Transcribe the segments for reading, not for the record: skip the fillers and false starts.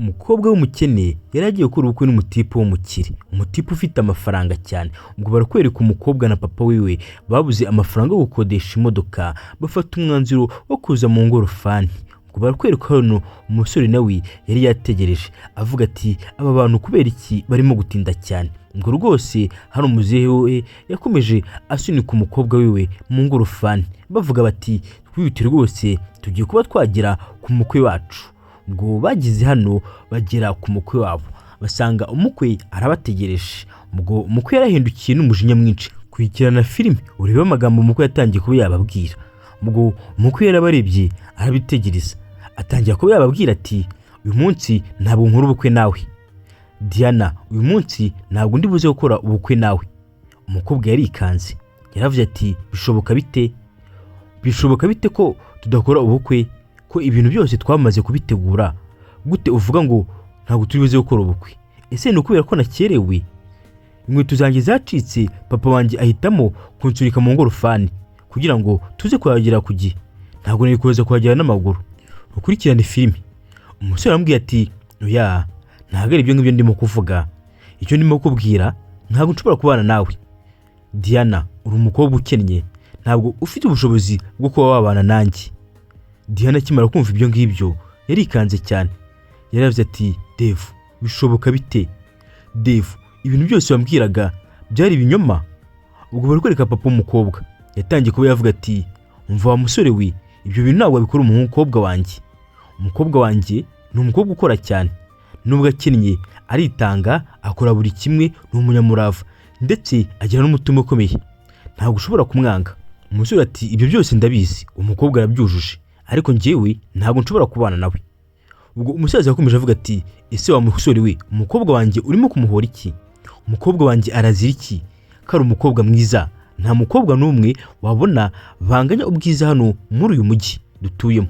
umukobwa w'umukene yari agiye gukora ubukwe n'umutipe w'umukire, umutipe ufite amafaranga cyane. Ubwo barakwereka umukobwa na papa wiwe babuze amafaranga yo gukodesha imodoka, bafata umwanzuro wo kuza mu ngorofani. Ubwo barakwereka hano umusore nawe yari yategereje avuga ati aba bantu kubera iki barimo gutinda cyane. Ngo rwose hano muzehe we yakomeje asunika umukobwa wiwe mu ngorofani bavuga bati twihute rwose tugiye kuba twagera ku mukwe wacu. Ubwo bagize hano bagera ku mukwe wabo basanga umukwe arabategereje. Ubwo umukwe yarahindukiye n'umujinya mwinshi kwikirana filime ureba amagambo umukwe yatangiye kuba yababwira. Ubwo umukwe yarabarebye arabitegereza atangira kuba yababwira ati uyu munsi ntabwo nkora ubukwe nawe Diana, uyu munsi ntabwo ndi buze gukora ubukwe nawe. Umukobwa yarikanze yaravuze ati bishoboka bite ko tudakora ubukwe, ko ibintu byose twamaze kubitegura, gute uvuga ngo ntabwo turi buze gukora ubukwe? Ese ni ukubera ko nakerewe? Inkweto zanjye zacitse papa wanjye ahitamo kunsurika mu ngorofani kugira ngo tuze kuhagera ku gihe, ntabwo nari kuza kuhagera n'amaguru. Ukurikirane filime. Umusore aramubwira ati oya, ntabwo ari ibyo ngibyo ndimo kuvuga, icyo ndimo kukubwira ntabwo nshobora kubana nawe. Diana, uri umukobwa ukennye, ntabwo ufite ubushobozi bwo kuba wabana nanjye. Diana akimara kumva ibyo ngibyo yarikanze cyane, yaravuze ati Dave, bishoboka bite? Dave, ibintu byose wambwiraga byari ibinyoma? Ubwo barakwereka papa umukobwa yatangiye kuba yavuga ati umva wa musore we, ibyo bintu ntabwo wabikora umukobwa wanjye. Umukobwa wanjye ni umukobwa ukora cyane, nubwo akennye aritanga, akora buri kimwe, ni umunyamurava ndetse agira n'umutima ukomeye, ntabwo ushobora kumwanga. Umusore ati ibyo byose ndabizi, umukobwa arabyujuje, ariko njyewe ntabwo nshobora kubana nawe. Ubwo umusaza yakomeje avuga ati ese wa musore we, umukobwa wanjye urimo kumuhora iki? Umukobwa wanjye arazira iki? Kari umukobwa mwiza, nta mukobwa n'umwe wabona banganya ubwiza hano muri uyu mujyi dutuyemo.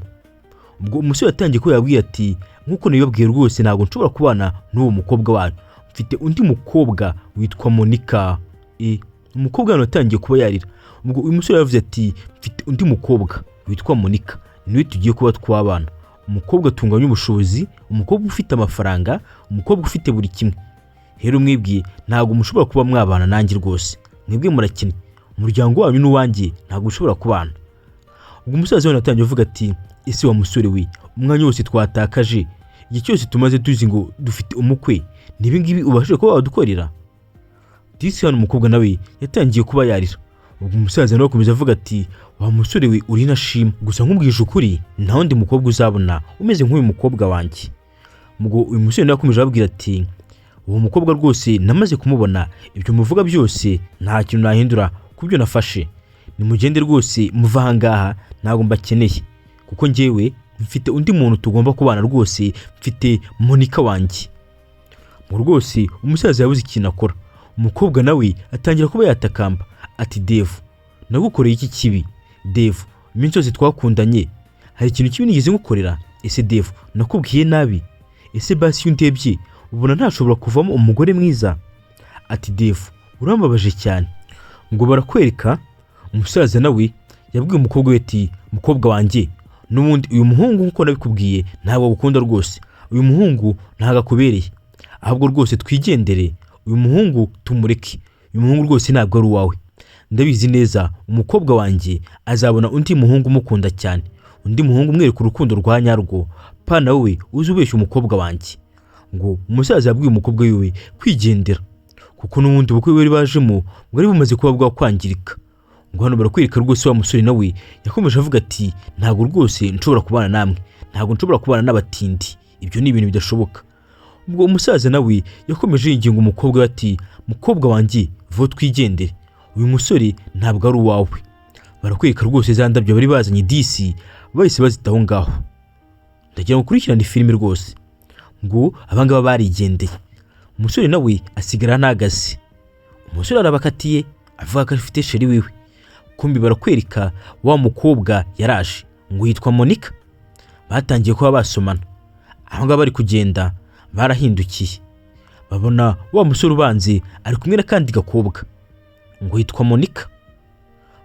Ubwo umusore yatangiye ko yabwiye ati nkuko nibabwiye rwose ntabwo nshobora kubana n'uwo mukobwa wanyu, mfite undi mukobwa witwa Monica. Umukobwa hano yatangiye kuba yarira. Ubwo uyu musore yavuze ati mfite undi mukobwa witwa Monica, niwe tugiye kuba twabana. Umukobwa atunganya ubushobozi, umukobwa ufite amafaranga, umukobwa ufite buri kimwe. Rero mwebwe ntabwo mushobora kuba mwabana nanjye rwose, mwebwe murakennye, umuryango wanyu n'uwanjye ntabwo ushobora kubana. Ubwo umusaza we yatangiye avuga ati ese wa musore we, umwanya wose twatakaje, igihe cyose tumaze tuzi ngo dufite umukwe, nibi ngibi ubashije kuba wadukorera? Disi hano umukobwa nawe yatangiye kuba yarira. Ubwo umusaza nawe akomeza avuga ati wa musore we uri nashima, gusa nkubwije ukuri nta wundi mukobwa uzabona umeze nk'uyu mukobwa wanjye. Ubwo uyu musore nawe akomeje ababwira ati uwo mukobwa rwose namaze kumubona, ibyo muvuga byose nta kintu nahindura kubyo nafashe, nimugende rwose muva aha ngaha, ntabwo mbakeneye kuko njyewe mfite undi muntu tugomba kubana rwose, mfite Monica wanjye. Mu rwose umusaza yabuze ikintu akora. Umukobwa nawe atangira kuba yatakamba ati Dave, nagukoreye iki kibi? Dave, iminsi yose twakundanye hari ikintu kibi nigeze ngukorera? Ese Dave, nakubwiye nabi? Ese basi iyo undebye ubona ntashobora kuvamo umugore mwiza? Ati Dave, urambabaje cyane. Ngo barakwereka umusaza nawe yabwiye umukobwa we ati mukobwa wanjye, n'ubundi uyu muhungu nkuko nabikubwiye ntabwo agukunda rwose, uyu muhungu ntabwo akubereye, ahubwo rwose twigendere, uyu muhungu tumureke, uyu muhungu rwose ntabwo ari uwawe. Ndabizi neza umukobwa wanjye azabona undi muhungu umukunda cyane, undi muhungu umwereka urukundo rwa nyarwo, pana wowe uzi ubeshya umukobwa wanjye. Ngo umusaza yabwiye umukobwa wiwe kwigendera kuko n'ubundi ubukwe bari bajemo bwari bumaze kuba bwakwangirika. Ngo hano barakwereka rwose wa musore nawe yakomeje avuga ati ntabwo rwose nshobora kubana namwe, ntabwo nshobora kubana n'abatindi, ibyo ni ibintu bidashoboka. Ubwo umusaza nawe yakomeje yinginga umukobwa we ati mukobwa wanjye vuba twigendere, uyu musore ntabwo ari uwawe. Barakwereka rwose za ndabyo bari bazanye disi bahise bazitaho ngaho. Ndagira ngo ukurikirane filime rwose. Ngo abangaba barigendeye, umusore nawe asigara nagaze. Umusore arabakatiye avuga ko afite sheri wiwe, kumbi barakwereka wa mukobwa yaraje ngo yitwa Monica. Batangiye kuba basomana, abangaba bari kugenda barahindukiye babona wa musore ubanze ari kumwe na kandi gakobwa ngo yitwa Monica.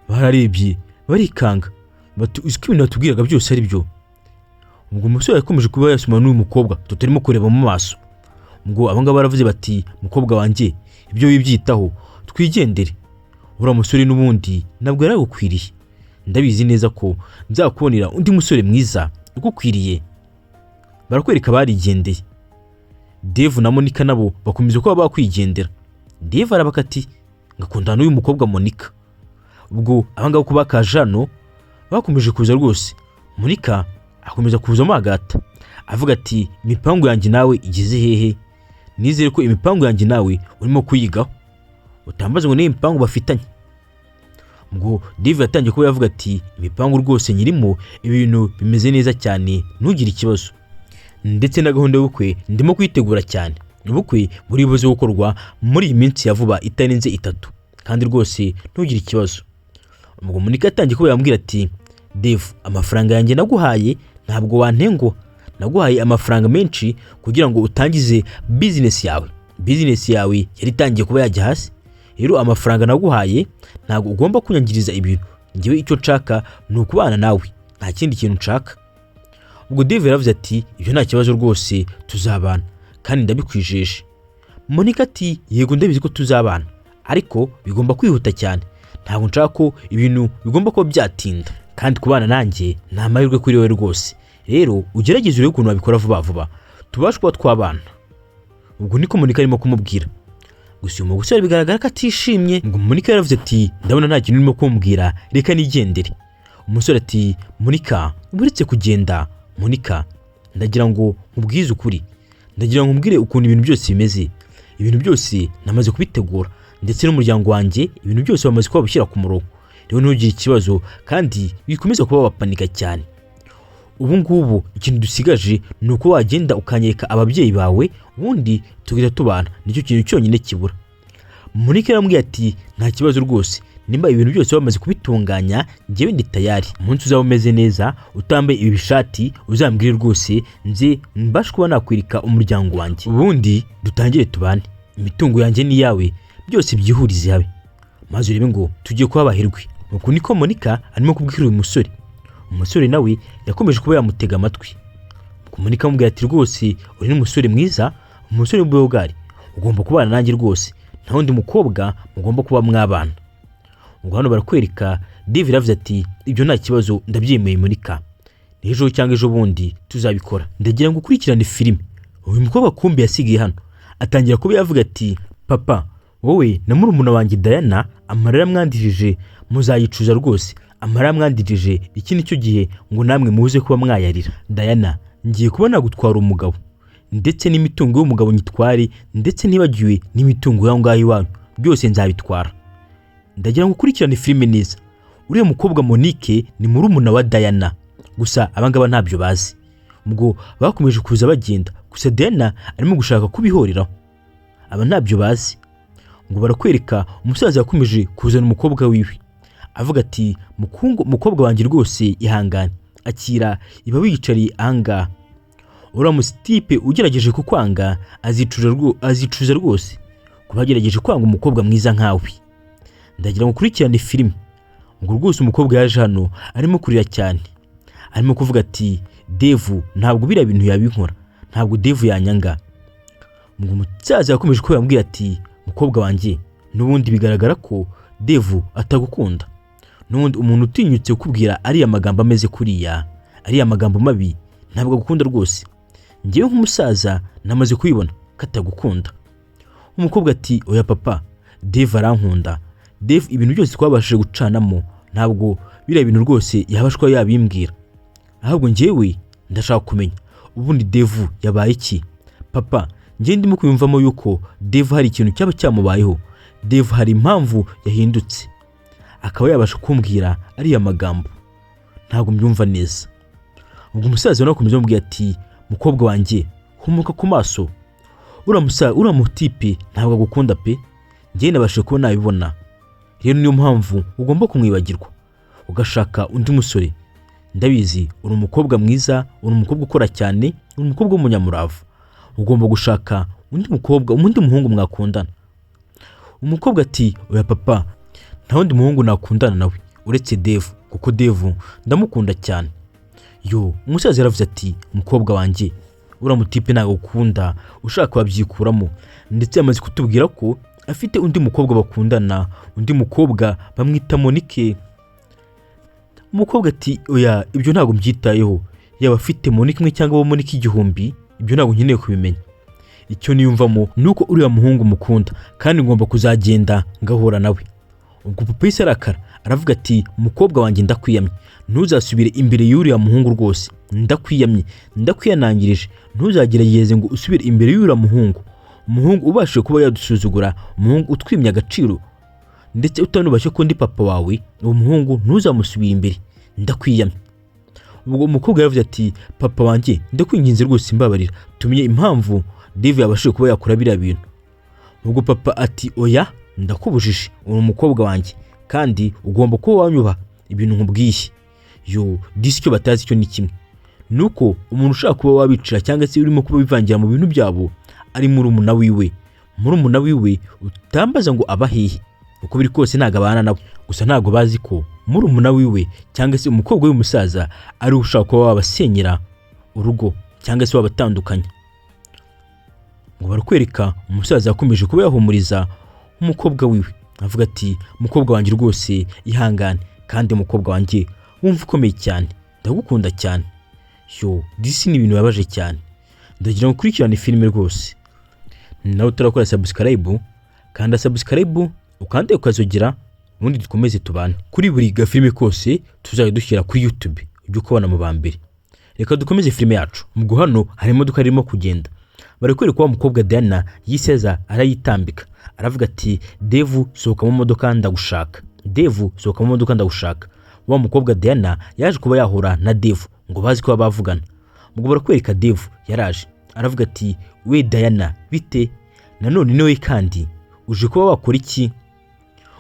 Bararebye barikanga bati uziko ibintu batubwiraga byose ari byo. ubwo umusore yakomeje kuba yasoma n'uyu mukobwa tutarimo kureba mu maso. Ubwo abangaba baravuze bati mukobwa wanjye ibyo wibyitaho twigendere, uriya musore n'ubundi ntabwo yaragukwiriye, ndabizi neza ko nzakubonera undi musore mwiza ugukwiriye. Barakwereka barigendeye. Dave na Monica nabo bakomeza kuba bakwigendera. Dave arabaka ati ngakundana n'uyu mukobwa Monica. Ubwo abangaba ko bakaje hano bakomeje kuza rwose. Monica akomeza kuzamo agata avuga ati imipango yanjye nawe igeze hehe, nizere ko imipango yanjye nawe urimo kuyigaho, utambaze ngo ni imipango bafitanye. Ubwo Dave yatangiye kuba yavuga ati imipango rwose nyirimo ibintu bimeze neza cyane, ntugire ikibazo, ndetse na gahunda y'ubukwe ndimo kwitegura cyane. Ubukwe buri buze gukorwa muri iyi minsi ya vuba itarenze 3 kandi rwose ntugire ikibazo. Ubwo Monica yatangiye kuba yambwira ati Dave, amafaranga yanjye naguhaye ntabwo wantengo, naguhaye amafaranga menshi kugira ngo utangize business yawe. Business yawe yari itangiye kuba yajya hasi, rero amafaranga naguhaye ntabwo ugomba kunyangiriza ibintu. Ngiwe icyo nshaka ni ukubana nawe, nta kindi kintu nshaka. Ubwo Dave yaravuze ati ibyo nta kibazo rwose tuzabana kandi ndabikwijeje. Monica ati yego ndabizi ko tuzabana, ariko bigomba kwihuta cyane, ntabwo nshaka ko ibintu bigomba kuba byatinda, kandi kubana nanjye nta mahirwe kuri wowe rwose, rero ugerageze urebe ukuntu wabikora vuba vuba tubashe kuba twabana. Ubwo niko Monica arimo kumubwira. Gusa uyu musore bigaragara ko atishimye. Ngo Monica yaravuze ati ndabona nta kintu urimo kumbwira, reka nigendere. Umusore ati Monica uretse kugenda, Monica ndagira ngo nkubwize ukuri, ndagira ngo nkubwire ukuntu ibintu byose bimeze. Ibintu byose namaze kubitegura, ndetse n'umuryango wanjye ibintu byose bamaze kuba bishyira ku murongo, rero ntugire ikibazo kandi bikomeza kuba bapanika cyane. Ubu ngubu ikintu dusigaje ni uko wagenda ukanyereka ababyeyi bawe, ubundi tugenda tubana, nicyo kintu cyonyine kibura. Monica yarambwiye ati nta kibazo rwose, nimba ibintu byose bamaze kubitunganya njyewe ndi tayari. Umunsi uzaba umeze neza utambaye ibi bishati uzambwire rwose nze mbashe kuba nakwirika umuryango wanjye, ubundi dutangire tubane, imitungo yanjye ni yawe, byose byihurize habe, maze urebe ngo tugiye kuba abahirwe. Uko niko Monica arimo kubwira uyu musore. Umusore nawe yakomeje kuba yamutega amatwi. Monica amubwira ati rwose uri n'umusore mwiza, umusore w'ubwogari, ugomba kubana nanjye rwose, nta wundi mukobwa mugomba kuba mwabana. Ubwo hano barakwereka Dave yaravuze ati ibyo nta kibazo ndabyemeye Monica, n'ejo cyangwa ejo bundi tuzabikora, ndagira ngo ukurikirane filime. Uyu mukobwa kumbi yasigiye hano atangira kuba yavuga ati papa wowe na murumuna wanjye Diana amarira mwandijije muzayicuza rwose, amarira mwandijije iki nicyo gihe ngo namwe muze kuba mwayarira. Diana ngiye kuba nagutwara umugabo, ndetse n'imitungo y'umugabo nyitware, ndetse nibagiwe n'imitungo yaho ngaho iwanyu byose nzabitwara. Ndagira ngo ukurikirane filime neza. Uriya mukobwa Monique ni murumuna wa Diana, gusa abangaba ntabyo bazi. Ubwo bakomeje kuza bagenda, gusa Diana arimo gushaka kubihoreraho, aba ntabyo bazi. Ngo barakwereka umusaza yakomeje kuzana umukobwa wiwe avuga ati mukobwa wanjye rwose ihangane, akira iba wicariye anga, uriya musitipe ugerageje kukwanga azicuza rwose kuba agerageje kwanga umukobwa mwiza nkawe. Ndagira ngo ukurikirane filime. Ngo rwose umukobwa yaje hano arimo kurira cyane, arimo kuvuga ati Dave ntabwo bira bintu yabinkora, ntabwo Dave yanyanga. Ngo umusaza yakomeje ko yambwira ati mukobwa wanjye n'ubundi bigaragara ko Dave atagukunda, n'ubundi umuntu utinyutse kubwira ari amagambo ameze kuriya, ari amagambo mabi, ntabwo agukunda rwose. Ngiye nk'umusaza namaze kubibona katagukunda. Umukobwa ati oya papa, Dave arankunda, Dave ibintu byose twabashije gucanamo ntabwo bira ibintu rwose yabashwa yabimbwira, ahubwo ngewe ndashaka kumenya ubundi Dave yabaye iki. Papa ngiye ndimo kwiyumvamo yuko Dave hari ikintu cyaba cyamubayeho, Dave hari impamvu yahindutse akaba yabasha kumbwira ari amagambo, ntabwo mbyumva neza. Ubwo umusaza nakomeza amubwira ati mukobwa wanjye humuka ku maso, ura mutipe ntabwo agukunda pe, ngiye nabashe kuba nabibona, rero niyo mpamvu ugomba kumwibagirwa ugashaka undi musore. Ndabizi uri umukobwa mwiza, uri umukobwa ukora cyane, uri umukobwa w'umunyamurava, ugomba gushaka undi mukobwa, undi muhungu mwakundana. Umukobwa ati oya papa, nta wundi muhungu nakundana nawe uretse Dave, kuko Dave ndamukunda cyane. umusaza yaravuze ati mukobwa wanjye uramutipe ntago ukunda ushaka wabyikuramo, ndetse yamaze kutubwira ko afite undi mukobwa bakundana, undi mukobwa bamwita Monique. Umukobwa ati oya ibyo ntago mbyitayeho, yaba afite Monique imwe cyangwa Monique igihumbi ibyo ntago nkeneye kubimenya. Icyo niyumvamo nuko uriya muhungu mukunda kandi ngomba kuzagenda ngahura nawe. Ubwo papa yise arakara aravuga ati mukobwa wanjye ndakwiyamye, ntuzasubire imbere y'uriya muhungu rwose, ndakwiyamye ndakwiyanangirije, ntuzagerageze ngo usubire imbere y'uriya muhungu, umuhungu ubashije kuba yadusuzugura, umuhungu utwimye agaciro ndetse utanubashye ko ndi papa wawe, uwo muhungu ntuzamusubire imbere, ndakwiyamye. Ubwo umukobwa yaravuze ati papa wanjye ndakwinginze rwose imbabarira, tumenye impamvu Dave yabashije kuba yakora biriya bintu. Ubwo papa ati oya ndakubujije, uri umukobwa wanjye kandi ugomba kuba wanyuba ibintu nkubwiye. Disi icyo batazi cyo ni kimwe, nuko umuntu ushaka kuba wabicira cyangwa se urimo kuba bivangira mu bintu byabo ari murumuna wiwe utambaza ngo abahehe, uko biri kose ntago abana nabo, gusa ntago bazi ko murumuna wiwe cyangwa se umukobwa w'umusaza ari ushaka kuba wabasenyera urugo cyangwa se wabatandukanya. Ngo barakwereka umusaza yakomeje kuba yahumuriza umukobwa wiwe avuga ati mukobwa wanjye rwose ihangane, kandi mukobwa wanjye wumva ukomeye cyane, ndagukunda cyane. Disi ni ibintu yabaje cyane, ndagira ngo ukurikirane filime rwose. Nawe utarakora subscribe kandi subscribe ukande ukazogera, ubundi dukomeze tubane kuri buri gafilime kose tuzajya dushyira kuri YouTube ujye ukabona mu bambere. Reka dukomeze filime yacu. Ubwo hano hari imodoka irimo kugenda, bari kwereka wa mukobwa Diana yiseza arayitambika, aravuga ati Dave sohoka mu modoka ndagushaka, Dave sohoka mu modoka ndagushaka. Wa mukobwa Diana yaje kuba yahura na Dave ngo bazi ko bavugana. Ubwo barakwereka Dave yaraje aravuga ati we Diana bite, nanone niwe kandi uje kuba wakora iki?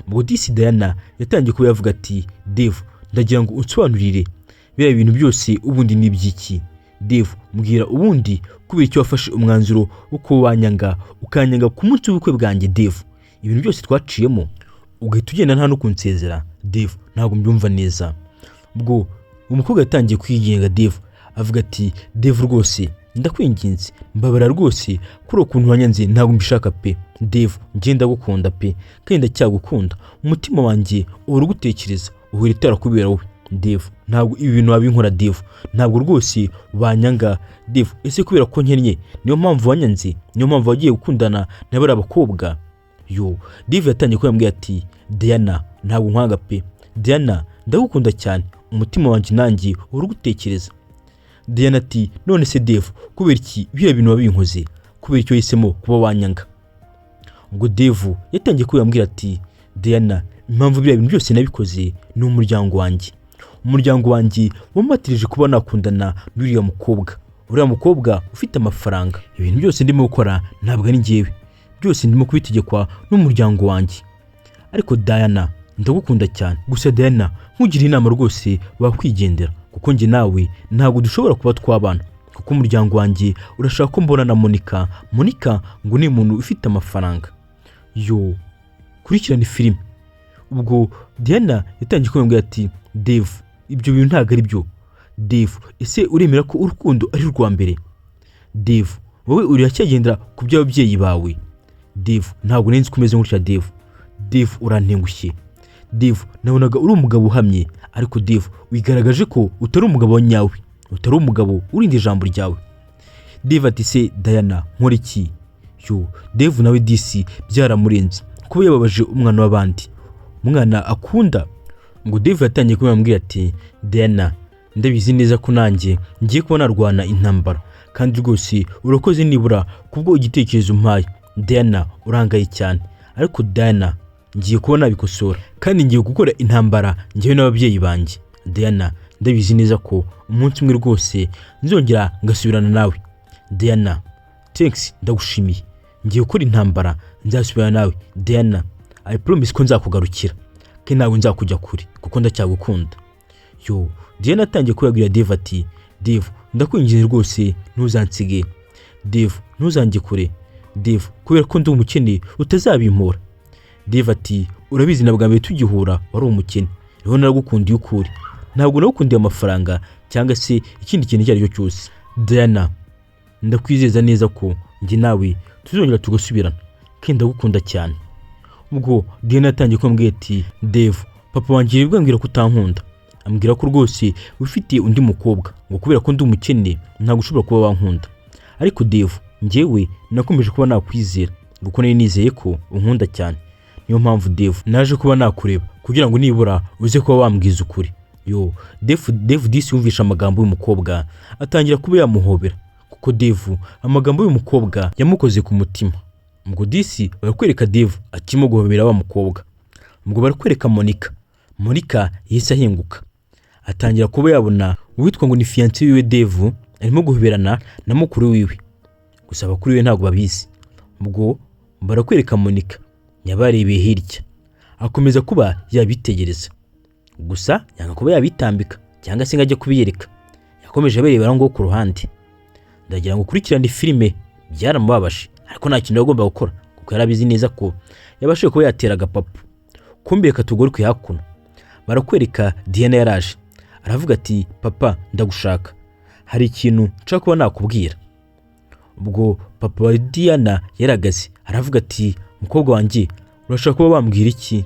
Ubwo disi Diana yatangiye kuba yavuga ati Dave ndagira ngo unsobanurire biriya bintu byose ubundi ni ibyiki. Dave mbwira ubundi kubera icyo wafashe umwanzuro uko wanyanga ukanyanga ku munsi w'ubukwe bwanjye Dave, ibintu byose twaciyemo ugahita ugenda nta no kunsezera Dave, ntabwo mbyumva neza. Ubwo umukobwa yatangiye kwigenga Dave avuga ati Dave rwose ndakwinginze mbabara rwose kuri ukuntu wanyanze ntabwo mbishaka pe Dave, ngenda gukunda pe kandi ndacyagukunda, umutima wanjye uhora ugutekereza, uhora itarakubera wowe Dave, ntabwo ibi bintu wabinkora Dave, ntabwo rwose banyanga Dave. Ese kubera ko nkennye niyo mpamvu wanyanze, niyo mpamvu wagiye gukundana na bari abakobwa? Dave yatangiye kuyambwira ati Diana ntabwo nkwanga pe Diana, ndagukunda cyane, umutima wanjye nanjye uhora ugutekereza. Diana ati none se Dave kubera iki biriya bintu wabinkoze, kubera icyo yahisemo kuba wanyanga? Ubwo Dave yatangiye kuyambwira ati Diana impamvu biriya bintu byose nabikoze ni umuryango wanjye wamatirije kuba nakundana n'uriya mukobwa, uriya mukobwa ufite amafaranga. Ibintu byose ndimo gukora ntabwo ari njyewe, byose ndimo kubitegekwa n'umuryango wanjye. Ariko Diana ndagukunda cyane, gusa Diana nkugira inama rwose wakwigendera, kuko njye nawe ntabwo dushobora kuba twabana, kuko umuryango wanjye urashaka ko mbona na Monica ngo ni umuntu ufite amafaranga. Kurikirana filime. Ubwo Diana yatangiye kumubwira ati Dave ibyo bintu ntabwo ari byo Dave, ese uremera ko urukundo ari rwa mbere? Dave wowe uracyagendera ku by'ababyeyi bawe Dave, ntabwo nenzi kumeze nk'utya Dave urantengushye Dave, nabonaga uri umugabo uhamye, ariko Dave wigaragaje ko utari umugabo wa nyawe, utari umugabo urinda ijambo ryawe. Dave ati se Diana nkora iki? Dave nawe disi byaramurenze kuba yababaje umwana w'abandi, umwana akunda. Ngo Dave yatangiye kumubwira ati Diana ndabizi neza ko nanjye ngiye kuba narwana intambara, kandi rwose urakoze nibura kubwo igitekerezo mpaye Diana, urangaye cyane, ariko Diana ngiye kuba nabikosora kandi ngiye gukora intambara ngiye n'ababyeyi banjye. Diana ndabizi neza ko umunsi umwe rwose nzongera ngasubirana nawe Diana. Thanks, ndagushimiye, ngiye gukora intambara nzasubirana nawe Diana, I promise ko nzakugarukira kandi nawe nzakujya kure kuko ndacyagukunda. Diana atangiye kubabwira Dave ati Dave ndakwinginze rwose ntuzansige Dave, ntuzange kure Dave, kubera ko ndi umukene utazabimpora. Dave ati urabizi na bwa mbere tugihura wari umukene, rero naragukundiye ukuri, ntabwo nagukundiye amafaranga cyangwa se ikindi kintu icyo ari cyo cyose. Diana, ndakwizeza neza ko njye nawe tuzongera tugasubirana kandi ndagukunda cyane. Ubwo Diana yatangiye kumbwira ati Dave, papa wanjye yibwira ko utankunda, ambwira ko rwose wifitiye undi mukobwa ngo kubera ko ndi umukene ntabwo ushobora kuba wankunda. Ariko Dave, njyewe nakomeje kuba nakwizera kuko nari nizeye ko unkunda cyane. Niyo mpamvu Dave naje kuba nakureba kugira ngo nibura uze kuba wambwiza ukuri. Dave disi yumvisha amagambo y'umukobwa atangira kuba yamuhobera kuko Dave amagambo y'umukobwa yamukoze ku mutima. Ubwo disi barakwereka Dave akimo guhobera wa mukobwa. Ubwo barakwereka Monica yise ahinguka atangira kuba yabona uwitwa ngo ni fiancé wiwe Dave arimo guhoberana na mukuru wiwe. Gusa abakuru we ntabwo babizi. Ubwo barakwereka Monica yabarebeye hirya akomeza kuba yabitegereza, gusa yanga kuba yabitambika cyangwa se ngajya kubiyereka. Yakomeje aberebera ngo ku ruhande. Ndagira ngo ukurikirane filime byaramubabaje, ariko nta kintu agomba gukora kuko yarabizi neza ko yabashije kuba yatera agapapu. Kumbe katugoruke hakuno. Barakwereka Diana yaraje aravuga ati papa ndagushaka, hari ikintu nshaka kuba nakubwira. Ubwo papa wa Diana yaragaze aravuga ati mukobwa wanjye urashaka kuba bambwira iki?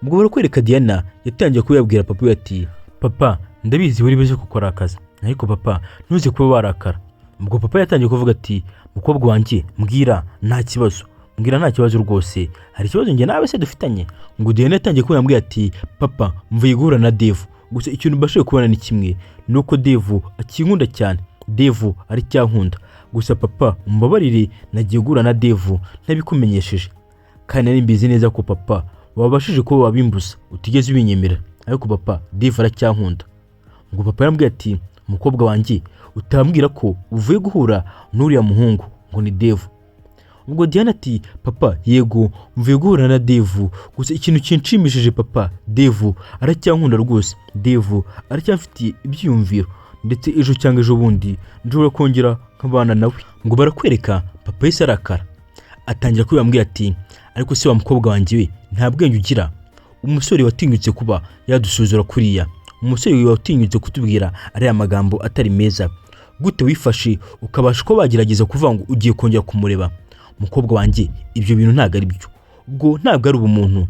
Ubwo barakwereka Diana yatangiye kuyabwira papa ati papa ndabizi wari bize gukora akazi, ariko papa ntuze kuba warakara. Ubwo papa yatangiye kuvuga ati mukobwa wanjye mbwira nta kibazo rwose, hari ikibazo njye nawe se dufitanye. Ngo Diana yatangiye kuyambwira ati papa mvuye guhura na Dave, gusa ikintu mbashe kubona ni kimwe, nuko Dave akinkunda cyane, Dave ari cyankunda. Gusa papa umbabarire nagiye guhura na Dave ntabikumenyesheje, kandi nari mbizi neza ko papa wabashije kuba wabimbuza utigeze ubinyemera, ariko papa Dave aracyankunda. Ngo papa yambwiye ati mukobwa wanjye utambwira ko uvuye guhura n'uriya muhungu ngo ni Dave. Ubwo Diana ati papa yego mvuye guhura na Dave, gusa ikintu kinshimishije papa, Dave aracyankunda rwose, Dave aracyafitiye ibyiyumviro, ndetse ejo cyangwa ejo bundi nshobora kongera nkabana nawe. Ngo barakwereka papa yise arakara atangira kubambwira ati ariko se wa mukobwa wanjye we nta bwenge ugira, umusore watinyutse kuba yadusuzura kuriya, umusore watinyutse kutubwira ari amagambo atari meza, gute wifashe ukabasha ko bagerageza kuvuga ngo ugiye kongera kumureba? Mukobwa wanjye ibyo bintu ntago ari byo, ubwo ntabwo ari ubumuntu.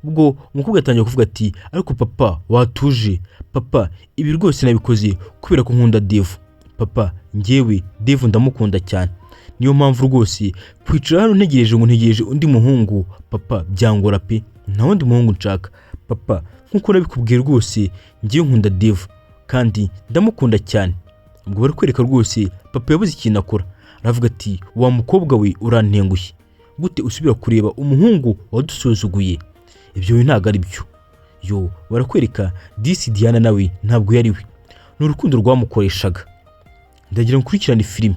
Ubwo umukobwa atangiye kuvuga ati ariko papa watuje, papa ibi rwose nabikoze kubera ko nkunda Dave, papa njyewe Dave ndamukunda cyane, niyo mpamvu rwose kwicara hano ntegereje undi muhungu papa byangora pe, nta wundi muhungu nshaka papa, nkuko nabikubwiye rwose ngiye nkunda Dave kandi ndamukunda cyane. Ubwo barakwereka rwose papa yabuze ikintu akora, aravuga ati wa mukobwa we urantengushye, gute usubira kureba umuhungu wadusuzuguye? Ibyo ntago ari byo. Barakwereka disi Diana nawe ntabwo yari we, ni urukundo rwamukoreshaga. Ndagira nkurikirane filime.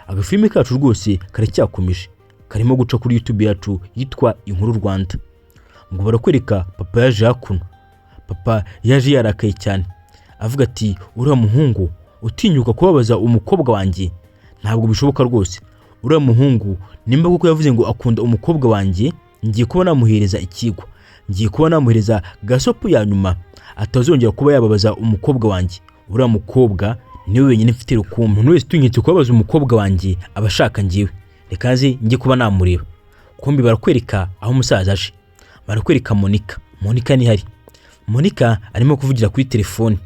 Agafilime kacu rwose karacyakomeje, karimo guca kuri YouTube yacu yitwa Inkuru Rwanda. Ngo barakwereka papa yaje hakuno. Papa yaje yarakaye cyane avuga ati uriya muhungu utinyuka kubabaza umukobwa wanjye ntabwo bishoboka rwose. Uriya muhungu nimba kuko yavuze ngo akunda umukobwa wanjye, ngiye kuba namuhereza ikigwa, ngiye kuba namuhereza gasopo ya nyuma atazongera kuba yababaza umukobwa wanjye. Uriya mukobwa niwe wenyine mfite rukumbi, umuntu wese utinyutse kubabaza umukobwa wanjye abashaka ngiwe, reka nze njye kuba namureba. Kumbi barakwereka aho umusaza aje, barakwereka Monica ni hari. Monica arimo kuvugira kuri telefone.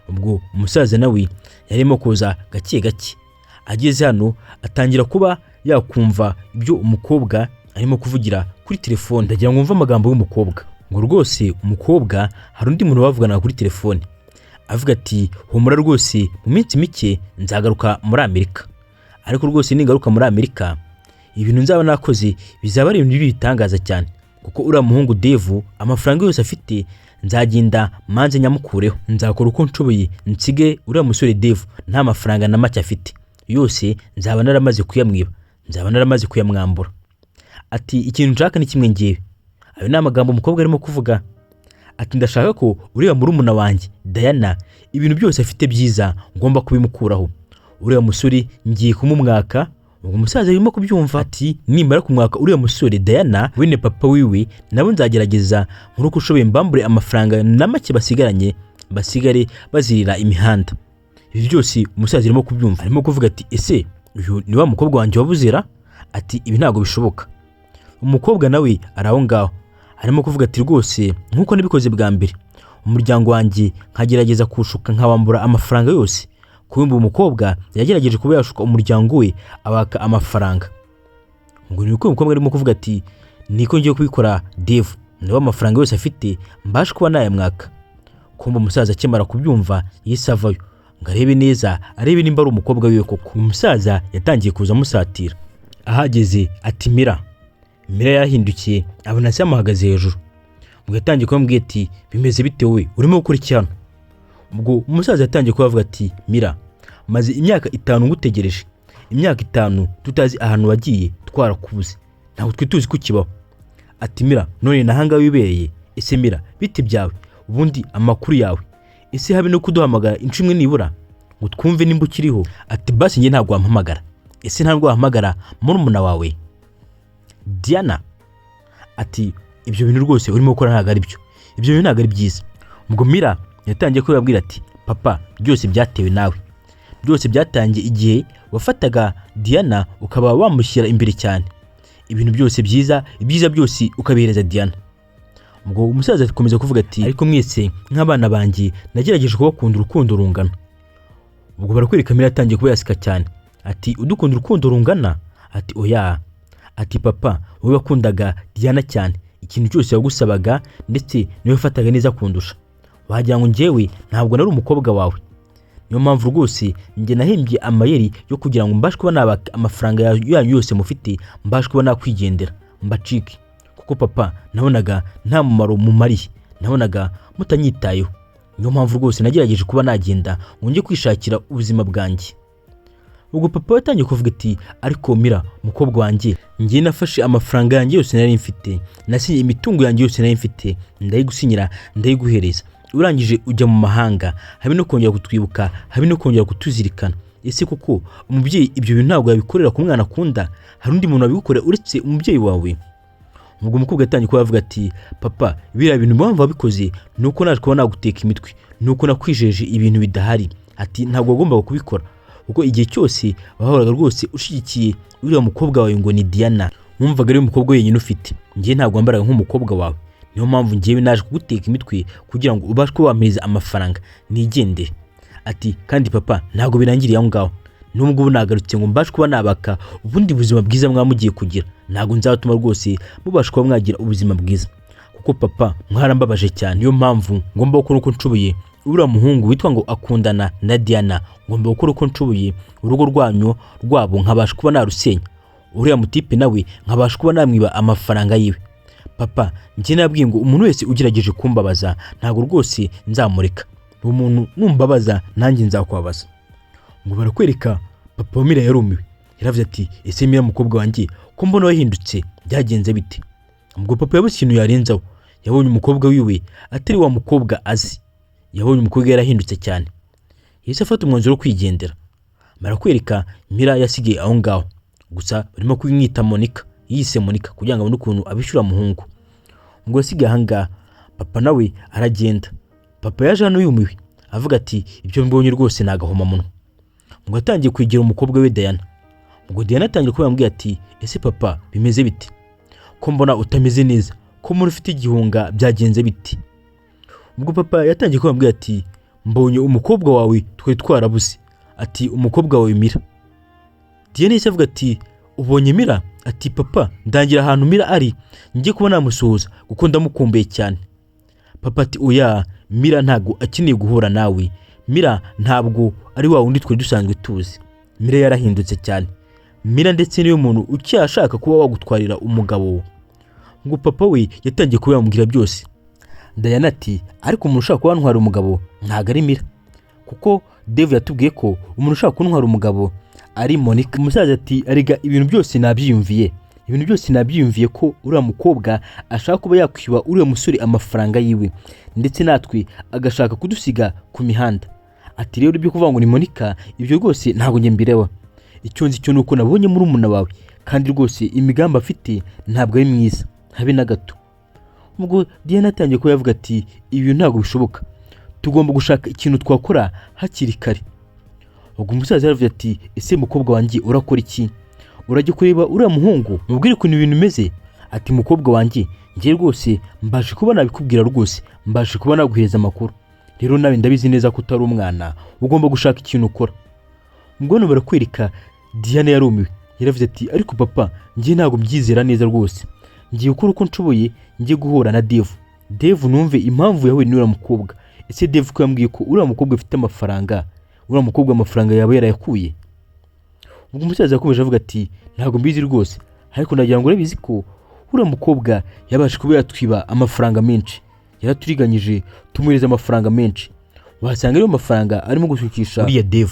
Ubwo umusaza nawe yarimo kuza gake gake, ageze hano atangira kuba yakumva ibyo umukobwa arimo kuvugira kuri telefone. Ndagira ngo umve amagambo y'umukobwa. Ngo rwose umukobwa hari undi muntu bavugana kuri telefone avuga ati humura rwose mu minsi mike nzagaruka muri Amerika, ariko rwose ningaruka muri Amerika ibintu nzaba nakoze bizaba ari ibintu bitangaza cyane, kuko uriya muhungu Dave amafaranga yose afite nzagenda manze nyamukureho, nzakora uko nshoboye nsige uriya musore Dave nta mafaranga na make afite, yose nzaba naramaze kuyamwiba, nzaba naramaze kuyamwambura. Ati ikintu nshaka ni kimwe ngiye. Ayo ni amagambo umukobwa arimo kuvuga. Ati ndashaka ko uriya murumuna wanjye Diana ibintu byose afite byiza ngomba kubimukuraho. Uriya musore ngiye kumumwaka. Ubwo umusaza arimo kubyumva ati nimara kumwaka uriya musore Diana wene papa wiwe nabo nzagerageza nkuruko ushoboye mbambure amafaranga na make basigaranye basigare bazirira imihanda. Ibi byose umusaza arimo kubyumva, arimo kuvuga ati ese uyu ni wa mukobwa wanjye wabuzera? Ati ibi ntabwo bishoboka. Umukobwa nawe araho ngaho arimo kuvuga ati rwose nkuko nabikoze bwa mbere, umuryango wanjye nkagerageza kushuka nkabambura amafaranga yose. Kubimba umukobwa yagerageje kuba yashuka umuryango we abaka amafaranga. Ngo niko umukobwa arimo kuvuga ati niko ngiye kubikora Dave, niba amafaranga yose afite mbasha kuba nayamwaka. Kumba umusaza akimara kubyumva yisavayo ngo arebe neza, arebe nimba ari umukobwa wiwe koko. Umusaza yatangiye kuza amusatira, ahageze ati Mira yarahindukiye abona se amuhagaze hejuru. Ubwo yatangiye kumubwira ati bimeze bite wowe, urimo gukora iki hano? Ubwo umusaza yatangiye kuvuga ati Mira, maze imyaka 5 ngutegereje, imyaka 5 tutazi ahantu wagiye, twarakubuze, ntabwo twituzi ko kibaho. Ati Mira none nahanga wibereye, ese Mira bite byawe, ubundi amakuru yawe, ese habe no kuduhamagara incimwe nibura ngo twumve nimba ukiriho? Ati basi nge ntabwo wampamagara, ese ntabwo wahamagara murumuna wawe Diana? Ati ibyo bintu rwose urimo gukora ntabwo ari byo, ibyo bintu ntabwo ari byiza. Ubwo Mira yatangiye kubabwira ati papa byose byatewe nawe, byose byatangiye igihe wafataga Diana ukaba wamushyira imbere cyane, ibintu byose byiza, ibyiza byose ukabihereza Diana. Ubwo umusaza akomeza kuvuga ati ariko mwese nk'abana banjye nagerageje kubakunda urukundo rungana. Ubwo barakwereka Mira yatangiye kuba yasika cyane ati udukunda urukundo rungana? Ati oya. Ati papa wowe wakundaga Diana cyane, ikintu cyose yagusabaga ndetse niwe wafataga neza kundusha, wagira ngo njyewe ntabwo nari umukobwa wawe. Niyo mpamvu rwose njye nahimbye amayeri yo kugira ngo mbashe kuba nabaka amafaranga yanyu yose mufite, mbashe kuba nakwigendera mbacike, kuko papa nabonaga nta mumaro mumariye, nabonaga mutanyitayeho. Niyo mpamvu rwose nagerageje kuba nagenda ngo njye kwishakira ubuzima bwanjye. Ubwo papa yatangiye kuvuga ati ariko Mira mukobwa wanjye, njye nafashe amafaranga yanjye yose nari mfite, nasinye imitungo yanjye yose nari mfite, ndayigusinyira ndayiguhereza, urangije ujya mu mahanga, habe no kongera kutwibuka, habe no kongera kutuzirikana. Ese kuko umubyeyi ibyo bintu ntabwo yabikorera ku mwana akunda, hari undi muntu wabigukorera uretse umubyeyi wawe? Ubwo umukobwa yatangiye kuba avuga ati papa biriya bintu mpamvu wabikoze nuko naje kuba naguteka imitwe, nuko nakwijeje ibintu bidahari. Ati ntabwo wagombaga kubikora, kuko igihe cyose wahoraga rwose ushigikiye uriya mukobwa wawe ngo ni Diana, wumvaga ari umukobwa wenyine ufite, njye ntabwo wambaraga nk'umukobwa wawe. Niyo mpamvu njyewe naje kuguteka imitwe kugira ngo ubashe kuba wampeza amafaranga nigendere. Ati kandi papa ntabwo birangiriye aho ngaho, nubwo nagarutse ngo mbashe kuba nabaka ubundi buzima bwiza mwamugiye kugira, ntabwo nzatuma rwose mubashe kuba mwagira ubuzima bwiza, kuko papa mwarambabaje cyane. Niyo mpamvu ngomba gukora uko nshoboye uriya muhungu witwa ngo akundana na Diana, ngomba gukora uko nshoboye urugo rwanyu rwabo nkabasha kuba narusenya, uriya mutipe nawe nkabasha kuba namwiba amafaranga yiwe. Papa njye nabwiye ngo umuntu wese ugerageje kumbabaza ntabwo rwose nzamureka, umuntu numbabaza nanjye nzakubabaza. Ngo barakwereka papa Mira yarumiwe, yaravuze ati ese Mira mukobwa wanjye ko mbona wahindutse byagenze bite? Ubwo papa yabuze ikintu yarenzaho, yabonye umukobwa wiwe atari wa mukobwa azi, yabonye umukobwa yarahindutse cyane, yahise afata umwanzuro wo kwigendera. Barakwereka Mira yasigaye aho ngaho, gusa barimo kumwita Monica, yise Monica kugira ngo abone ukuntu abishyura muhungu. Ngo yasigaye aha ngaha, papa nawe aragenda. Papa yaje hano yumiwe avuga ati ibyo mbonye rwose nagahoma munwa. Ngo atangiye kwigira umukobwa we Diana. Ngo Diana atangiye kubambwira ati ese papa bimeze bite, ko mbona utameze neza, ko muri ufite igihunga byagenze bite? Ubwo papa yatangiye kubambwira ati mbonye umukobwa wawe twari twarabuze, ati umukobwa wawe Mira. Diana yise avuga ati ubonye Mira? Ati papa ndangira ahantu Mira ari njye kuba namusuhuza kuko ndamukumbuye cyane. Papa ati oya, Mira ntago akeneye guhura nawe, Mira ntabwo ari wa wundi twe dusanzwe tuzi, Mira yarahindutse cyane, Mira ndetse niyo muntu ucyashaka kuba wagutwarira umugabo. Ngo papa we yatangiye kuba yamubwira byose. Diana ati ariko umuntu ushaka kuba ntwara umugabo ntago ari Mira, kuko Dave yatubwiye ko umuntu ushaka kuntwara umugabo ari Monica. Umusaza ati ariga ibintu byose nabyiyumviye, ibintu byose nabyiyumviye ko uriya mukobwa ashaka kuba yakwiba uriya musore amafaranga yiwe, ndetse natwe agashaka kudusiga ku mihanda. Ati rero ibyo kuvuga ngo ni Monica ibyo rwose ntabwo njye mbirewa, icyo nzi cyo nuko nabonye muri umuna wawe, kandi rwose imigambi afite ntabwo ari myiza habe na gato. Ubwo Diana atangiye ko yavuga ati ibi ntabwo bishoboka, tugomba gushaka ikintu twakora hakiri kare. Ubwo umusaza yaravuze ati ese mukobwa wanjye urakora iki? Urajya kureba uriya muhungu mubwire ukuntu ibintu bimeze? Ati mukobwa wanjye njye rwose mbashe kuba nabikubwira, rwose mbashe kuba naguhereza amakuru. Rero nawe ndabizi neza ko utari umwana, ugomba gushaka ikintu ukora. Ubwo hano barakwereka Diana yarumiwe. Yaravuze ati ariko papa njye ntabwo mbyizera neza rwose, ngiye gukora uko nshoboye njye guhura na Dave numve impamvu yahuye n'uriya mukobwa. Ese Dave ko yambwiye ko uriya mukobwa afite amafaranga, uriya mukobwa amafaranga yaba yarayakuye? Ubwo umusaza yakomeje avuga ati ntabwo mbizi rwose, ariko ndagira ngo urabizi ko uriya mukobwa yabashe kuba yatwiba amafaranga menshi, yaraturiganyije tumuhereza amafaranga menshi. Wasanga ariyo mafaranga arimo gushukisha uriya Dave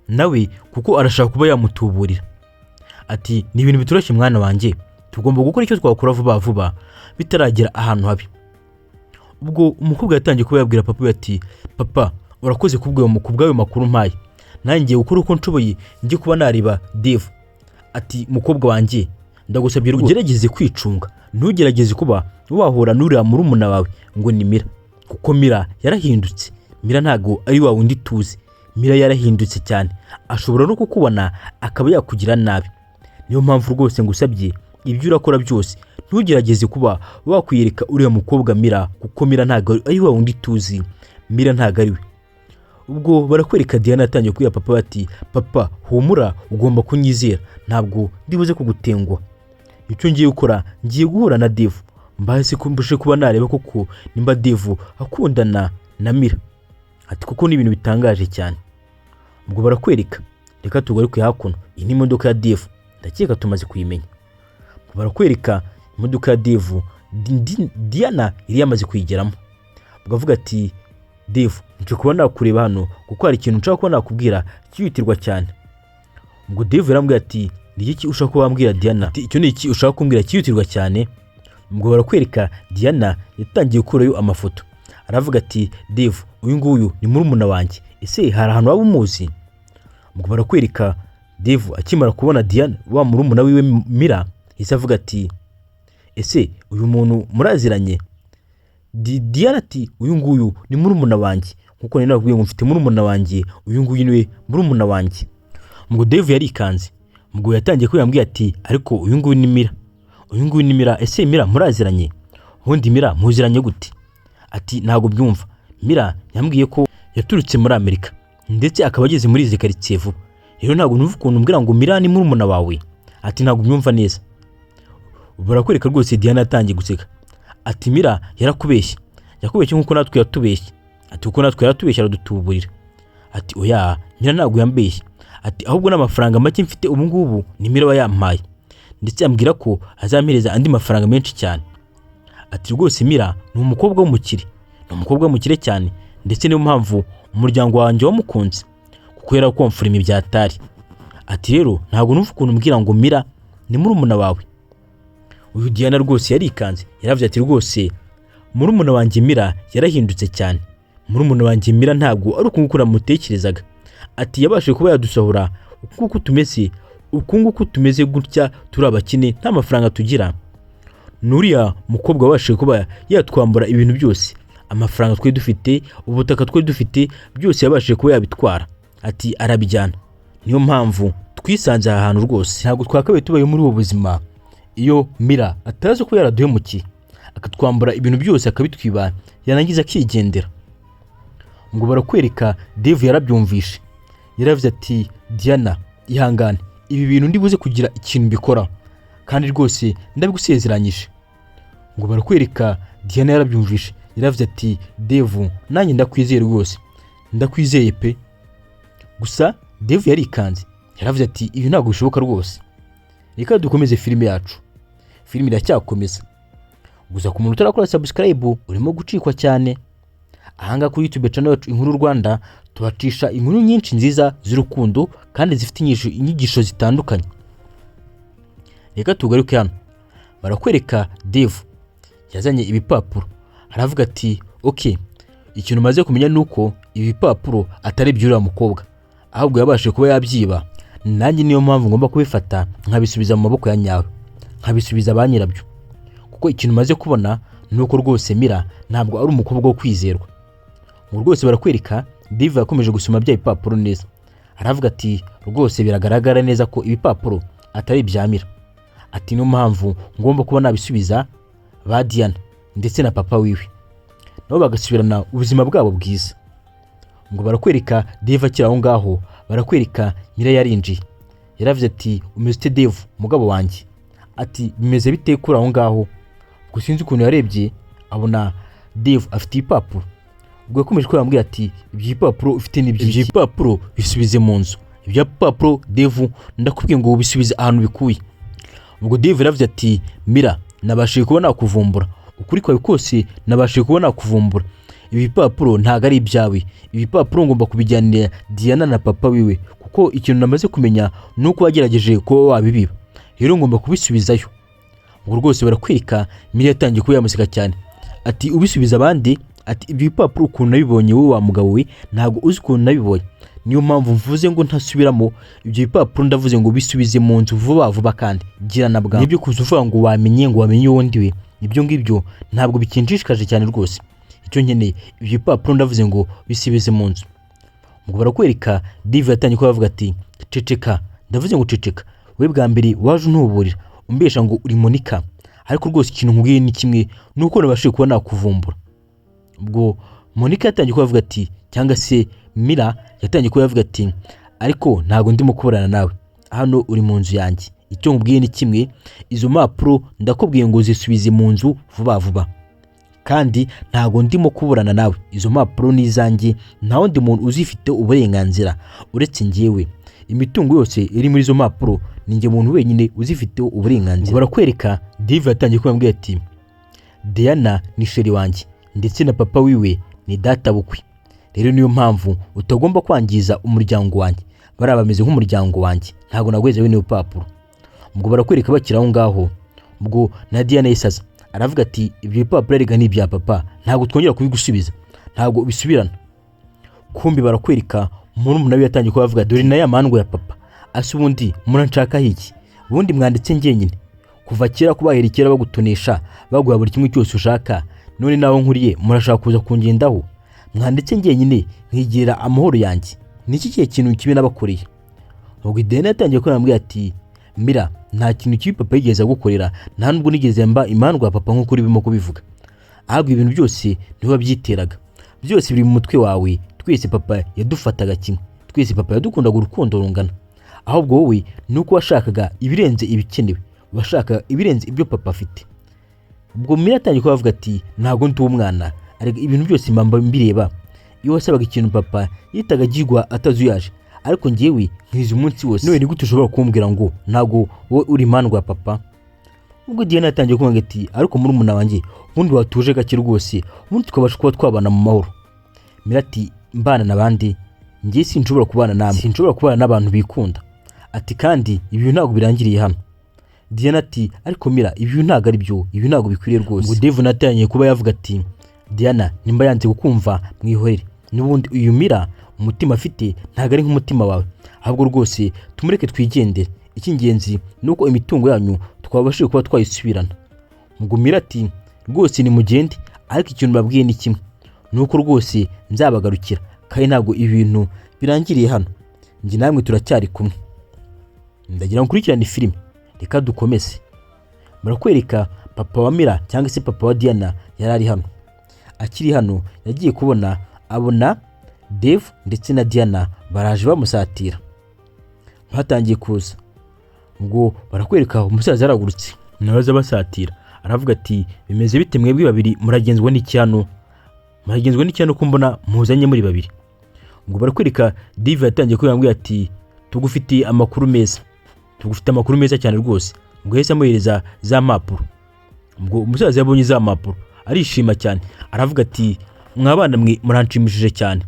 nawe kuko arashaka kuba yamutuburira. Ati ni ibintu bitoroshye mwana wanjye, tugomba gukora icyo twakora vuba vuba bitaragera ahantu habi. Ubwo umukobwa yatangiye kuba yabwira papa ati papa urakoze kubwayo makuru mpaye, nanjye gukora uko nshoboye njye kuba nareba Dave. Ati mukobwa wanjye ndagusabye rwose ugerageze kwicunga, ntugerageze kuba wahura n'uriya murumuna wawe ngo ni Mira, kuko Mira yarahindutse. Mira ntago ari wa wundi tuzi, Mira yarahindutse cyane, ashobora no kukubona akaba yakugira nabi. Niyo mpamvu rwose ngusabye ibyo urakora byose ntugerageze kuba wakwiyereka uriya mukobwa Mira, kuko Mira ntago ari wa wundi tuzi, Mira ntago ari we. Ubwo barakwereka Diana yatangiye kubwira papa ati papa humura, ugomba kunyizera, ntabwo ndibuze kugutengwa. Icyo ngiye gukora ngiye guhura na Dave, mbase kumbushe kuba nareba koko nimba Dave akundana na Mira. Ati kuko ni ibintu bitangaje cyane. Ubwo barakwereka, reka tugaruke hakuno, iyi ni imodoka ya Dave, ndakeka tumaze kuyimenya. Barakwereka imodoka ya Dave, Diana iri yamaze kuyigeramo. Ugavuga ati Dave nje kuba nakureba hano kuko hari ikintu nshaka kuba nakubwira cyihutirwa cyane. Ubwo Dave yarambwiye ati ni iki ushaka kuba wambwira Diana? Ati icyo ni iki ushaka kumbwira cyihutirwa cyane? Ubwo barakwereka Diana yatangiye gukurayo amafoto. Aravuga ati Dave uyu nguyu ni murumuna wanjye, ese hari ahantu waba umuzi? Ubwo barakwereka Dave akimara kubona Diana wa murumuna wiwe Mira, yise avuga ati ese uyu muntu muraziranye? Diana ati uyu nguyu ni murumuna wanjye, nkuko nari nakubwiye ngo mfite murumuna wanjye, uyu nguyu niwe murumuna wanjye. Ubwo Dave yarikanze, ubwo yatangiye kuyambwira ati ariko uyu nguyu ni Mira, uyu nguyu ni Mira, ese Mira muraziranye? Ubundi Mira muziranye gute? Ati ntago byumva, Mira yambwiye ko yaturutse muri Amerika ndetse akaba ageze muri izi quartier vuba, rero ntago numva ukuntu umbwira ngo Mira ni murumuna wawe. Ati ntago byumva neza. Barakwereka rwose Diana yatangiye guseka. Ati Mira yarakubeshye, yakubeshye nkuko natwe yatubeshye. Ati uko natwe yaratubeshye aradutuburira. Ati oya Mira ntago yambeshye, ati ahubwo n'amafaranga make mfite ubu ngubu ni Mira wayampaye, ndetse ambwira ko azampereza andi mafaranga menshi cyane. Ati rwose Mira ni umukobwa w'umukire, ni umukobwa w'umukire cyane, ndetse niyo mpamvu umuryango wanjye wamukunze kuko yarakomfurima ibyatari. Ati rero ntago numva ukuntu umbwira ngo Mira ni murumuna wawe. Uyu Diana rwose yarikanze, yaravuze ati rwose murumuna wanjye Mira yarahindutse cyane, murumuna wanjye Mira ntago ari ukungukura mutekerezaga. Ati yabashe kuba yadusahura uko tumeze, ukunguko tumeze gutya turi abakine nta mafaranga tugira. Nuriya mukobwa wabashe kuba yatwambura ibintu byose, amafaranga twe dufite, ubutaka twe dufite byose yabashe kuba yabitwara. Ati arabijyana, niyo mpamvu twisanze aha hantu rwose. Ntabwo twakabaye tubaye muri ubu buzima iyo Mira atazi ko yaraduhemukiye akatwambura ibintu byose akabitwibana yarangiza akigendera. Ngo barakwereka Dave yarabyumvishe, yaravuze ati Diana ihangane, ibi bintu ndibuze kugira ikintu bikora kandi rwose ndabigusezeranyije. Ngo barakwereka Diana yarabyumvishe, yaravuze ati Dave nanjye ndakwizeye rwose, ndakwizeye pe. Gusa Dave yarikanze, yaravuze ati ibi ntabwo bishoboka rwose, reka dukomeze filime yacu. Filime iracyakomeza, gusa ku muntu utarakora subscribe urimo gucikwa cyane. Ahanga kuri YouTube channel yacu Inkuru Rwanda tubacisha inkuru nyinshi nziza z'urukundo kandi zifite inyigisho zitandukanye. Reka tugaruke hano, barakwereka Dave yazanye ibipapuro, aravuga ati okay, ikintu maze kumenya nuko ibipapuro atari by'uriya mukobwa, ahubwo yabashe kuba yabyiba. Nanjye niyo mpamvu ngomba kubifata nkabisubiza mu maboko ya nyawe, nkabisubiza ba nyirabyo, kuko ikintu maze kubona nuko rwose Mira ntabwo ari umukobwa wo kwizerwa. ngo rwose barakwereka Dave yakomeje gusoma bya bipapuro neza, aravuga ati rwose biragaragara neza ko ibipapuro atari ibyamira, ati niyo mpamvu ngomba kuba nabisubiza ba Diana ndetse na papa wiwe nabo bagasubirana ubuzima bwabo bwiza. Ngo barakwereka Dave akiri aho ngaho, barakwereka Mira yarinjiye, yaravuze ati umeze ute Dave mugabo wanjye, ati bimeze bite kuri aho ngaho? Gusa sinzi ukuntu yarebye abona Dave afite ibipapuro, ubwo yakomeje kurambwira ati ibyo bipapuro ufite n'ibyo bipapuro bisubize mu nzu, ibyo bipapuro Dave ndakubwiye ngo ubisubize ahantu bikuye. Ubwo Dave yaravuze ati Mira nabashije kubona nakuvumbura, ukuri kwawe kose nabashije kubona nakuvumbura, ibi bipapuro ntago ari ibyawe, ibi bipapuro ngomba kubijyanira Diana na papa wiwe, kuko ikintu namaze kumenya nuko wagerageje kuba wabibiba, rero ngomba kubisubizayo. Ubwo rwose barakwereka Mira yatangiye kuba yamuseka cyane, ati ubisubiza abandi, ati ibyo bipapuro ukuntu nabibonye wowe wa mugabo we ntago uzi ukuntu nabibonye, niyo mpamvu mvuze ngo ntasubiramo, ibyo bipapuro ndavuze ngo bisubize mu nzu vuba vuba kandi gira na bwa. Nibyo kuza uvuga ngo wamenye wundi we, ibyo ngibyo ntabwo bikinjishikaje cyane rwose, icyo nkeneye ibyo bipapuro ndavuze ngo bisubize mu nzu. Ngo barakwereka Dave yatangiye kuba avuga ati ceceka, ndavuze ngo ceceka, we bwa mbere waje untuburira umbesha ngo uri Monica, ariko rwose ikintu nkubwiye ni kimwe nuko nabashije kuba nakuvumbura. Ubwo Monica yatangiye kuba avuga ati, cyangwa se Mira yatangiye kuba avuga ati ariko ntago ndimo kuburana nawe, hano uri mu nzu yanjye, icyo nkubwiye ni kimwe, izo mpapuro ndakubwiye ngo zisubize mu nzu vuba vuba, kandi ntago ndimo kuburana nawe, izo mpapuro ni izanjye, nta wundi muntu uzifite uburenganzira uretse njyewe, imitungo yose iri muri izo mpapuro ni njye muntu wenyine uzifite uburenganzira. Barakwereka Dave yatangiye kubambwira ati Diana ni sheri wanjye ndetse na papa wiwe ni data bukwe, rero niyo mpamvu utagomba kwangiza umuryango wanjye, bari bameze nk'umuryango wanjye, ntago nagweze we n'ibipapuro. Ubwo barakwereka bakira aho ngaho, ubwo na Diana yisaza aravuga ati ibyo bipapuro arega ni ibya papa, ntago twongera kubigusubiza, ntago bisubirana. Kumbi barakwereka murumuna we yatangiye kuba avuga dore na ya mandwa ya papa, ase ubundi muranshaka hiki, ubundi mwanditse njyenyine kuva kera kubaherekera bagutonesha baguha buri kimwe cyose ushaka, none naho nkuriye murashaka kuza kungendaho, mwanditse njyenyine nkigira amahoro yanjye, niki kihe kintu kibi nabakoreye? Ubwo Diana yatangiye kurambwira ati Mira nta kintu kibi papa yigeze gukorera, nta nubwo nigeze mba imandwa ya papa nkuko urimo kubivuga, ahubwo ibintu byose niwe byiteraga, byose biri mu mutwe wawe, twese papa yadufataga kimwe, twese papa yadukundaga urukundo rungana, ahubwo wowe nuko washakaga ibirenze ibikenewe, washaka ibirenze ibyo papa afite. Ubwo Mira yatangiye kuvuga ati ntago ndi umwana, ariko ibintu byose mbamba mbireba, iyo wasabaga ikintu papa yitaga gigwa atazuyaje, ariko njyewe nkiza umunsi wose, none ni gute ushobora kumbwira ngo ntago wowe uri mandwa papa? Ubwo Diana yatangiye kuvuga ati ariko murumuna wanjye ubundi watuje gake rwose, ubundi tukabasha kuba twabana mu mahoro. Mira ati mbana nabandi, njye sinshobora kubana namwe, sinshobora kubana n'abantu bikunda, ati kandi ibi ntago birangiriye hano. Diana ati ariko Mira ibi ntago ari byo, ibi ntago bikwiriye rwose. Ubwo Dave natangiye kuba yavuga ati Diana nimba yanze gukumva mwihorere, n'ubundi uyu Mira umutima afite ntago ari nk'umutima wawe, ahubwo rwose tumureke twigendere, icy'ingenzi nuko imitungo yanyu twabashije kuba twayisubirana. Ubwo Mira ati rwose ni mugende, ariko ikintu babwiye ni kimwe, nuko rwose nzabagarukira, kandi ntago ibintu birangiriye hano, njye namwe turacyari kumwe, ndagira ngo kurikirane filime, reka dukomeze. Barakwereka papa wa Mira cyangwa se papa wa Diana yarari hano, akiri hano yagiye kubona abona Dave ndetse na Diana baraje bamusatira, batangiye kuza. Ubwo barakwereka umusaza yaragurutse nabaza basatira, aravuga ati bimeze bite mwebwe babiri, muragenzwa n'icyano, muragenzwa n'icyano ko mbona muzanye muri babiri. Ubwo barakwereka Dave yatangiye kubambwira ati tugufitiye amakuru meza, tugufite amakuru meza cyane rwose. Ubwo yahise amuhereza za mpapuro. Ubwo umusaza yabonye za mpapuro arishima cyane, aravuga ati mwabana mwe muranshimishije cyane,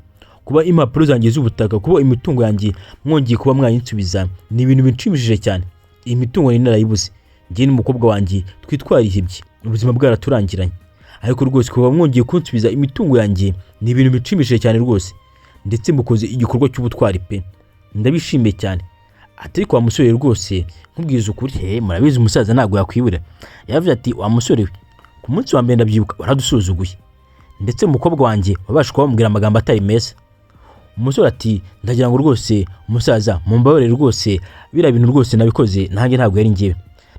kuba impapuro zanjye z'ubutaka, kuba imitungo yanjye mwongeye kuba mwayinsubiza, ni ibintu binshimishije cyane. Iyi mitungo ni narayibuze, njye n'umukobwa wanjye twitwarihebye, ubuzima bwaraturangiranye, ariko rwose kuba mwongeye kunsubiza imitungo yanjye ni ibintu binshimishije cyane rwose, ndetse mukoze igikorwa cy'ubutwari pe, ndabishimiye cyane. Ati kwa musore rwose nkubwiza ukuri, murabizi umusaza ntago yakwibura, yavuze ati wa musore we ku munsi wa mbere ndabyibuka waradusuzuguye, ndetse umukobwa wanjye wabasha kubamubwira amagambo atari meza. Umusore ati ndagira ngo rwose umusaza mumbabarire rwose bira bintu rwose nabikoze nanjye ntabwo yari ngiye,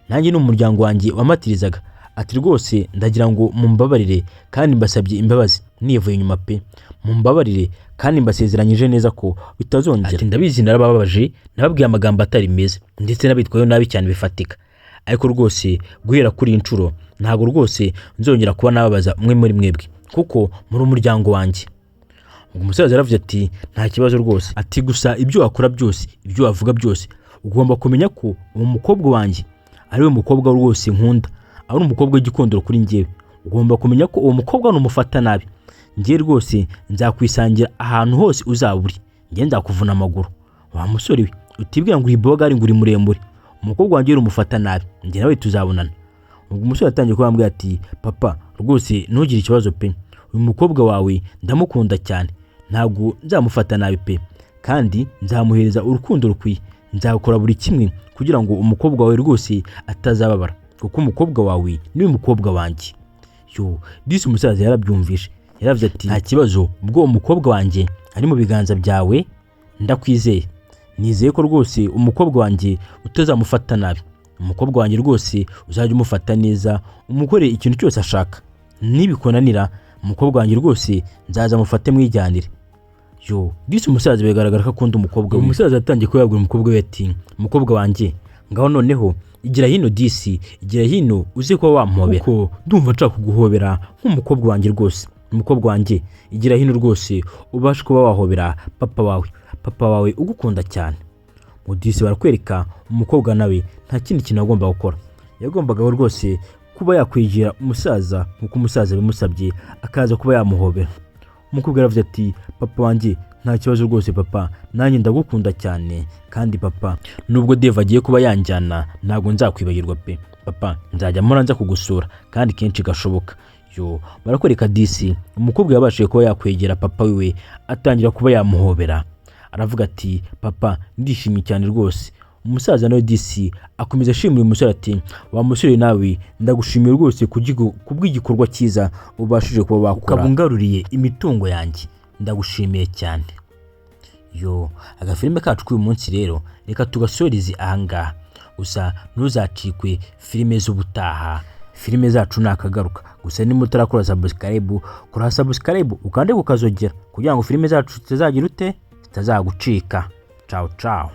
nanjye n'umuryango wanjye wamatirizaga. Ati rwose ndagira ngo mumbabarire kandi mbasabye imbabazi nivuye inyuma pe, mumbabarire kandi mbasezeranyije neza ko bitazongera. Ati ndabizi narababaje, nababwiye amagambo atari meza ndetse nabitwayo nabi cyane bifatika, ariko rwose guhera kuri inshuro ntago rwose nzongera kuba nababaza umwe muri mwebwe kuko muri umuryango wanjye. Umusaza yaravuze ati nta kibazo rwose, ati gusa ibyo wakora byose, ibyo wavuga byose ugomba kumenya ko uwo mukobwa wanjye ari we mukobwa rwose nkunda, ari umukobwa w'igikondoro kuri njyewe. Ugomba kumenya ko uwo mukobwa numufata nabi njye rwose nzakwisangira ahantu hose uzaba uri, njye nzakuvuna amaguru. Wa musore we utibwira ngo uri bogari ngo uri muremure, umukobwa wanjye umufata nabi njye nawe tuzabonana. Ubwo umusore atangiye kubambwira ati papa rwose ntugire ikibazo pe, uyu mukobwa wawe ndamukunda cyane, ntabwo nzamufata nabi pe, kandi nzamuhereza urukundo rukwiye, nzakora buri kimwe kugira ngo umukobwa wawe rwose atazababara kuko umukobwa wawe niwe mukobwa wanjye. Disi umusaza yarabyumvishe, yaravuze ati nta kibazo, ubwo umukobwa wanjye ari mu biganza byawe ndakwizeye, nizeye ko rwose umukobwa wanjye utazamufata nabi, umukobwa wanjye rwose uzajya umufata neza, umukore ikintu cyose ashaka, nibikonanira umukobwa wanjye rwose nzaza mufate mwijyanire. Disi umusaza bigaragara ko akunda umukobwa we. Umusaza atangiye kuyabwira umukobwa we ati umukobwa wanjye ngaho noneho igira hino Disi, igira hino uze kuba wampobera kuko ndumva nshaka kuguhobera nk'umukobwa wanjye rwose. Umukobwa wanjye igira hino rwose ubasha kuba wahobera papa wawe ugukunda cyane. Disi barakwereka umukobwa nawe nta kindi kintu agomba gukora, yagombaga rwose kuba yakwigira umusaza nkuko umusaza bimusabye akaza kuba yamuhobera. Umukobwa yaravuze ati papa wanjye nta kibazo rwose papa, nanjye ndagukunda cyane, kandi papa nubwo Dave agiye kuba yanjyana ntabwo nzakwibagirwa pe papa, nzajya mpora nza kugusura kandi kenshi gashoboka. Barakwereka Disi umukobwa yabashije kuba yakwegera papa wiwe atangira kuba yamuhobera, aravuga ati papa ndishimye cyane rwose. Umusaza nawe Disi akomeza ashimira umusore ati wa musore nawe ndagushimiye rwose kubw'igikorwa cyiza ubashije kuba bakora, ukabungaruriye imitungo yanjye, ndagushimiye cyane. Agafilime kacu k'uyu munsi rero reka tugasoreze ahangaha, gusa ntuzacikwe filime z'ubutaha. Filime zacu nakagaruka, gusa niba utarakora subscribe, kora subscribe ukande kukazogera kugira ngo filime zacu zitazagira ute zitazagucika. Ciao ciao.